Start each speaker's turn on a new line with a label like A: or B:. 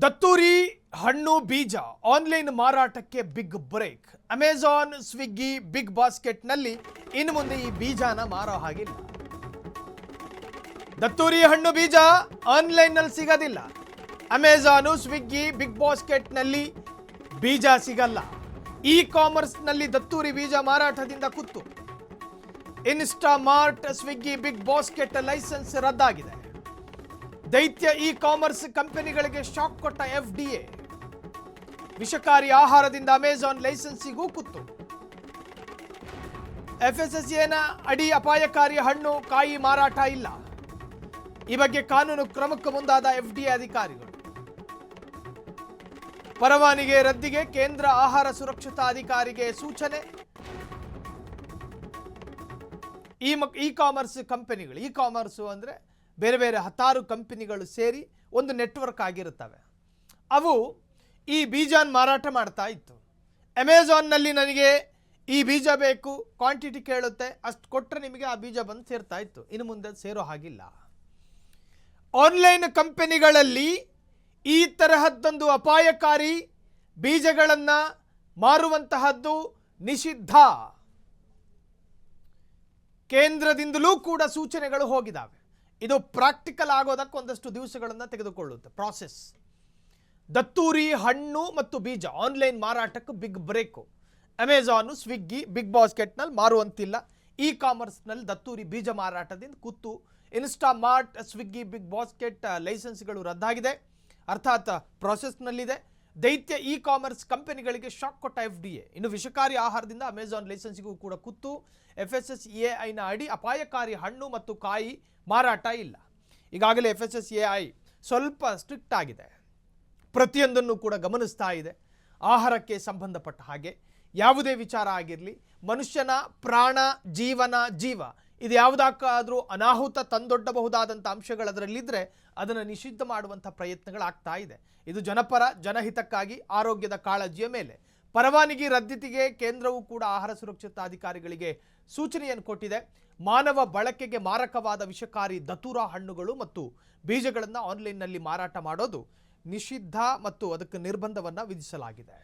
A: ದತ್ತೂರಿ ಹಣ್ಣು ಬೀಜ ಆನ್ಲೈನ್ ಮಾರಾಟಕ್ಕೆ big break. Amazon, Swiggy, big ಬಾಸ್ಕೆಟ್ನಲ್ಲಿ ಇನ್ನು ಮುಂದೆ ಈ ಬೀಜನ ಮಾರೋ ಹಾಗಿಲ್ಲ. ದತ್ತೂರಿ ಹಣ್ಣು ಬೀಜ ಆನ್ಲೈನ್ನಲ್ಲಿ ಸಿಗೋದಿಲ್ಲ. ಅಮೆಜಾನು, ಸ್ವಿಗ್ಗಿ, ಬಿಗ್ ಬಾಸ್ಕೆಟ್ನಲ್ಲಿ ಬೀಜ ಸಿಗಲ್ಲ. ಇ ಕಾಮರ್ಸ್ನಲ್ಲಿ ದತ್ತೂರಿ ಬೀಜ ಮಾರಾಟದಿಂದ ಕುತ್ತು. Instamart, Swiggy, BigBasket licence ರದ್ದಾಗಿದೆ. ದೈತ್ಯ ಇ ಕಾಮರ್ಸ್ ಕಂಪನಿಗಳಿಗೆ ಶಾಕ್ ಕೊಟ್ಟ FDA. ವಿಷಕಾರಿ ಆಹಾರದಿಂದ ಅಮೆಜಾನ್ ಲೈಸೆನ್ಸಿಗೂ ಕುತ್ತು. FSSAನ ಅಡಿ ಅಪಾಯಕಾರಿ ಹಣ್ಣು ಕಾಯಿ ಮಾರಾಟ ಇಲ್ಲ. ಈ ಬಗ್ಗೆ ಕಾನೂನು ಕ್ರಮಕ್ಕೆ ಮುಂದಾದ FDA ಅಧಿಕಾರಿಗಳು. ಪರವಾನಗಿ ರದ್ದಿಗೆ ಕೇಂದ್ರ ಆಹಾರ ಸುರಕ್ಷತಾ ಅಧಿಕಾರಿಗೆ ಸೂಚನೆ. ಇ ಕಾಮರ್ಸ್ ಕಂಪನಿಗಳು, ಇ ಕಾಮರ್ಸು ಅಂದರೆ ಬೇರೆ ಬೇರೆ 10 ಕಂಪನಿಗಳು ಸೇರಿ ಒಂದು ನೆಟ್ವರ್ಕ್ ಆಗಿರುತ್ತವೆ. ಅವು ಈ ಬೀಜನ ಮಾರಾಟ ಮಾಡ್ತಾ ಇತ್ತು. ಅಮೆಜಾನ್ನಲ್ಲಿ ನನಗೆ ಈ ಬೀಜ ಬೇಕು, ಕ್ವಾಂಟಿಟಿ ಕೇಳುತ್ತೆ, ಅಷ್ಟು ಕೊಟ್ಟರೆ ನಿಮಗೆ ಆ ಬೀಜ ಬಂದು ಸೇರ್ತಾ ಇತ್ತು. ಇನ್ನು ಮುಂದೆ ಸೇರೋ ಹಾಗಿಲ್ಲ. ಆನ್ಲೈನ್ ಕಂಪನಿಗಳಲ್ಲಿ ಈ ತರಹದ್ದೊಂದು ಅಪಾಯಕಾರಿ ಬೀಜಗಳನ್ನು ಮಾರುವಂತಹದ್ದು ನಿಷಿದ್ಧ. ಕೇಂದ್ರದಿಂದಲೂ ಕೂಡ ಸೂಚನೆಗಳು ಹೋಗಿದ್ದಾವೆ. ಇದು ಪ್ರಾಕ್ಟಿಕಲ್ ಆಗೋದಕ್ಕೆ ಒಂದಷ್ಟು ದಿವಸಗಳನ್ನು ತೆಗೆದುಕೊಳ್ಳುತ್ತೆ ಪ್ರಾಸೆಸ್. ದತ್ತೂರಿ ಹಣ್ಣು ಮತ್ತು ಬೀಜ ಆನ್ಲೈನ್ ಮಾರಾಟಕ್ಕೆ big break. Amazon, Swiggy, big ಬಾಸ್ಕೆಟ್ನಲ್ಲಿ ಮಾರುವಂತಿಲ್ಲ. ಇ ಕಾಮರ್ಸ್ನಲ್ಲಿ ದತ್ತೂರಿ ಬೀಜ ಮಾರಾಟದಿಂದ ಕುತ್ತು. ಇನ್ಸ್ಟಾಮಾರ್ಟ್, ಸ್ವಿಗ್ಗಿ, ಬಿಗ್ ಬಾಸ್ಕೆಟ್ ಲೈಸೆನ್ಸ್ಗಳು ರದ್ದಾಗಿದೆ, ಅರ್ಥಾತ್ ಪ್ರಾಸೆಸ್ನಲ್ಲಿದೆ. ದೈತ್ಯ ಇ ಕಾಮರ್ಸ್ ಕಂಪನಿಗಳಿಗೆ ಶಾಕ್ ಕೊಟ್ಟ FDA. ಇನ್ನು ವಿಷಕಾರಿ ಆಹಾರದಿಂದ ಅಮೆಜಾನ್ ಲೈಸೆನ್ಸಿಗೂ ಕೂಡ ಕುತ್ತು. FSSAIನ ಅಡಿ ಅಪಾಯಕಾರಿ ಹಣ್ಣು ಮತ್ತು ಕಾಯಿ ಮಾರಾಟ ಇಲ್ಲ. ಈಗಾಗಲೇ FSSAI ಸ್ವಲ್ಪ ಸ್ಟ್ರಿಕ್ಟ್ ಆಗಿದೆ. ಪ್ರತಿಯೊಂದನ್ನು ಕೂಡ ಗಮನಿಸ್ತಾ ಇದೆ. ಆಹಾರಕ್ಕೆ ಸಂಬಂಧಪಟ್ಟ ಹಾಗೆ ಯಾವುದೇ ವಿಚಾರ ಆಗಿರಲಿ, ಮನುಷ್ಯನ ಪ್ರಾಣ, ಜೀವ ಇದು ಯಾವುದಕ್ಕಾದರೂ ಅನಾಹುತ ತಂದೊಡ್ಡಬಹುದಾದಂಥ ಅಂಶಗಳದರಲ್ಲಿದ್ದರೆ ಅದನ್ನು ನಿಷಿದ್ಧ ಮಾಡುವಂಥ ಪ್ರಯತ್ನಗಳಾಗ್ತಾ ಇದೆ. ಇದು ಜನಪರ, ಜನಹಿತಕ್ಕಾಗಿ, ಆರೋಗ್ಯದ ಕಾಳಜಿಯ ಮೇಲೆ. ಪರವಾನಗಿ ರದ್ದಿತಿಗೆ ಕೇಂದ್ರವು ಕೂಡ ಆಹಾರ ಸುರಕ್ಷತಾ ಅಧಿಕಾರಿಗಳಿಗೆ ಸೂಚನೆಯನ್ನು ಕೊಟ್ಟಿದೆ. ಮಾನವ ಬಳಕೆಗೆ ಮಾರಕವಾದ ವಿಷಕಾರಿ ದತ್ತೂರ ಹಣ್ಣುಗಳು ಮತ್ತು ಬೀಜಗಳನ್ನು ಆನ್ಲೈನ್ನಲ್ಲಿ ಮಾರಾಟ ಮಾಡೋದು ನಿಷಿದ್ಧ ಮತ್ತು ಅದಕ್ಕೆ ನಿರ್ಬಂಧವನ್ನು ವಿಧಿಸಲಾಗಿದೆ.